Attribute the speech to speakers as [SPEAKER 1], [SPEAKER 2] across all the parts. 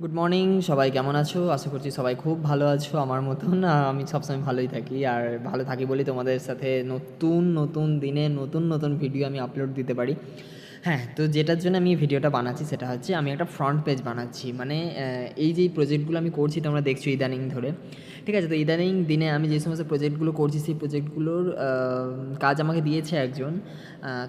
[SPEAKER 1] Good morning, সবাই কেমন আছো? আশা করছি সবাই খুব ভালো আছো আমার মতন। আমি সবসময় ভালোই থাকি, আর ভালো থাকি বলেই তোমাদের সাথে নতুন নতুন দিনে নতুন নতুন ভিডিও আমি আপলোড দিতে পারি। হ্যাঁ, তো যেটার জন্য আমি এই ভিডিওটা বানাচ্ছি সেটা হচ্ছে আমি একটা ফ্রন্ট পেজ বানাচ্ছি। মানে এই যে প্রজেক্টগুলো আমি করছি তোমরা দেখছো ইদানিং ধরে, ঠিক আছে? তো ইদানিং দিনে আমি যে সমস্ত প্রজেক্টগুলো করছি সেই প্রজেক্টগুলোর কাজ আমাকে দিয়েছে একজন,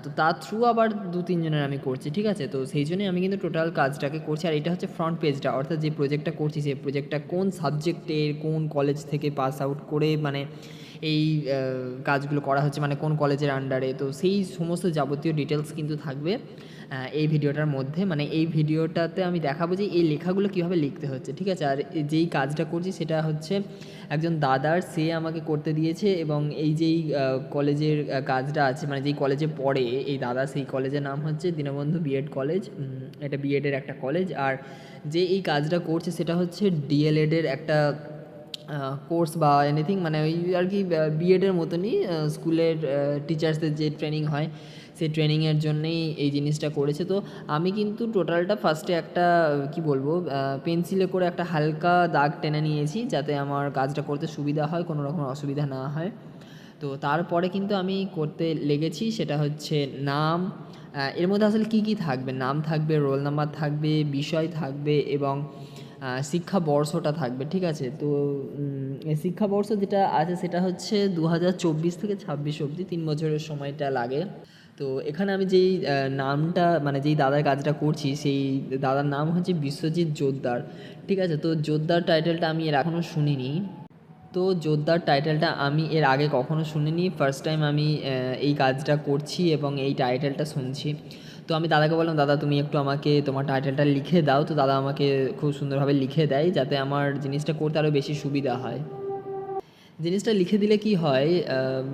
[SPEAKER 1] তো তার থ্রু আবার দু তিনজনের আমি করছি, ঠিক আছে? তো সেই জন্যই আমি কিন্তু টোটাল কাজটাকে করছি। আর এটা হচ্ছে ফ্রন্ট পেজটা, অর্থাৎ যে প্রজেক্টটা করছি সেই প্রজেক্টটা কোন সাবজেক্টের কোন কলেজ থেকে পাস আউট করে মানে এই কাজগুলো করা হচ্ছে, মানে কোন কলেজের আন্ডারে, তো সেই সমস্ত যাবতীয় ডিটেলস কিন্তু থাকবে এই ভিডিওটার মধ্যে। মানে এই ভিডিওটাতে আমি দেখাবো যে এই লেখাগুলো কীভাবে লিখতে হচ্ছে, ঠিক আছে? আর যেই কাজটা করছি সেটা হচ্ছে একজন দাদার, সে আমাকে করতে দিয়েছে। এবং এই যেই কলেজের কাজটা আছে, মানে যেই কলেজে পড়ে এই দাদা, সেই কলেজের নাম হচ্ছে দীনবন্ধু বিএড কলেজ। এটা বিএডের একটা কলেজ। আর যে এই কাজটা করছে সেটা হচ্ছে ডিএলএডের একটা কোর্স বা এনিথিং, মানে ওই আর কি বিএডের মতনই স্কুলের টিচার্সদের যে ট্রেনিং হয় সেই ট্রেনিংয়ের জন্যেই এই জিনিসটা করেছে। তো আমি কিন্তু টোটালটা ফার্স্টে একটা কি বলবো, পেন্সিলে করে একটা হালকা দাগ টেনে নিয়েছি যাতে আমার কাজটা করতে সুবিধা হয়, কোনো রকম অসুবিধা না হয়। তো তারপরে কিন্তু আমি করতে লেগেছি সেটা হচ্ছে নাম। এর মধ্যে আসলে কি কি থাকবে, নাম থাকবে, রোল নাম্বার থাকবে, বিষয় থাকবে এবং শিক্ষাবর্ষটা থাকবে, ঠিক আছে? তো এই শিক্ষাবর্ষ যেটা আছে সেটা হচ্ছে 2024 থেকে 26 অবধি, 3 বছরের সময়টা লাগে। তো এখানে আমি যেই নামটা, মানে যেই দাদার কাজটা করছি সেই দাদার নাম হচ্ছে বিশ্বজিৎ জোদ্দার, ঠিক আছে? তো জোদ্দার টাইটেলটা আমি এর এখনও শুনিনি। তো জোরদার টাইটেলটা আমি এর আগে কখনো শুনিনি, ফার্স্ট টাইম আমি এই কাজটা করছি এবং এই টাইটেলটা শুনছি। তো আমি দাদাকে বললাম, দাদা তুমি একটু আমাকে তোমার টাইটেলটা লিখে দাও। তো দাদা আমাকে খুব সুন্দরভাবে লিখে দেয় যাতে আমার জিনিসটা করতে আরও বেশি সুবিধা হয়। জিনিসটা লিখে দিলে কি হয়,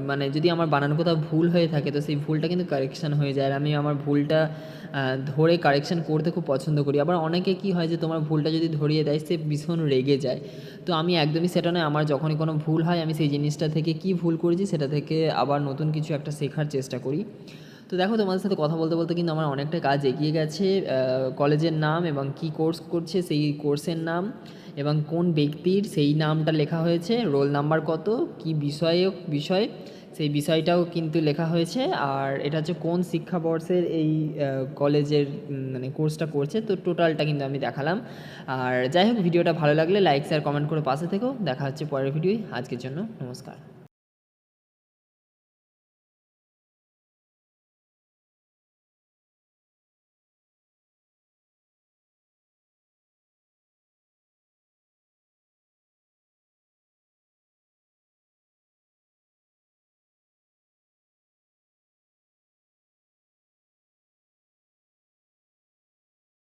[SPEAKER 1] মানে যদি আমার বানানো কোথাও ভুল হয়ে থাকে তো সেই ভুলটা কিন্তু কারেকশান হয়ে যায়। আর আমি আমার ভুলটা ধরে কারেকশান করতে খুব পছন্দ করি। আবার অনেকে কি হয় যে তোমার ভুলটা যদি ধরিয়ে দেয় সে ভীষণ রেগে যায়। তো আমি একদমই সেটা নয়, আমার যখনই কোনো ভুল হয় আমি সেই জিনিসটা থেকে কী ভুল করেছি সেটা থেকে আবার নতুন কিছু একটা শেখার চেষ্টা করি। তো দেখো, তোমাদের সাথে কথা বলতে বলতে কিন্তু আমার অনেকটা কাজ এগিয়ে গেছে। কলেজের নাম এবং কী কোর্স করছে সেই কোর্সের নাম এবং কোন ব্যক্তির সেই নামটা লেখা হয়েছে, রোল নাম্বার কত, কী বিষয় সেই বিষয়টাও কিন্তু লেখা হয়েছে। আর এটা হচ্ছে কোন শিক্ষাবর্ষের এই কলেজের মানে কোর্সটা করছে। তো টোটালটা কিন্তু আমি দেখালাম। আর যাই হোক, ভিডিওটা ভালো লাগলে লাইক শেয়ার কমেন্ট করে পাশে থেকেও। দেখা হচ্ছে পরের ভিডিওয়। আজকের জন্য নমস্কার।